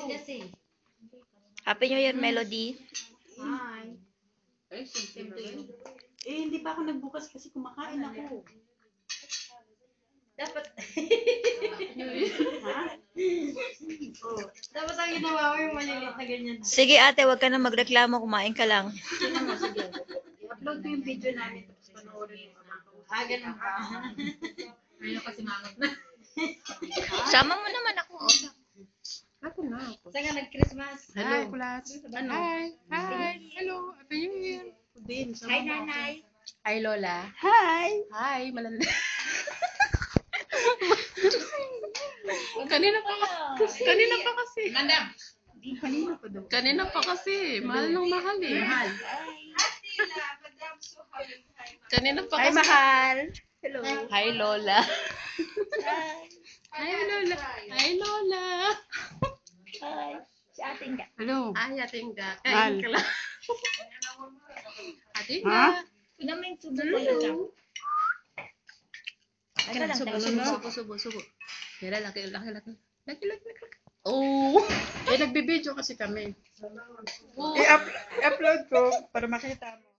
Kasi. Happy New Year, Melody. Hi. Ay, same to you. Eh, hindi pa ako nagbukas kasi kumakain ako. Dapat. Ha? Oh. Dapat ang ginawa mo yung maliliit na ganyan. Sige ate, wag ka na magreklamo, kumain ka lang. Sige na, sige. I-upload ko yung video namin tapos panoorin mo. Ganun ba? Ayaw kasi mangot na. Sama mo naman ako. Ako na ako. Saan ka nag-Christmas? Hello. Hi, Kulats. Ano? Hi. Hello. Happy New Year. Din. Hi, nanay. Hi, Lola. Hi! Hi, malanda. Kanina pa kasi. Madam. Kanina pa daw. Kanina pa kasi. Mahal ng mahal eh. Mahal. Kanina pa Hi, kasi. mahal. Hello. Hi, Lola. Hi, Lola. Hi, Lola. Hi. Si ating ka. Hello. Ay, ating ka. Mahal. Kain ka lang. Ating Ha? ka. Pinamay subo ko lang. Ay, lang, Subo. Kaya laki. Oh. Eh, nagbibideo kasi kami. Oh. I-upload ko para makita mo.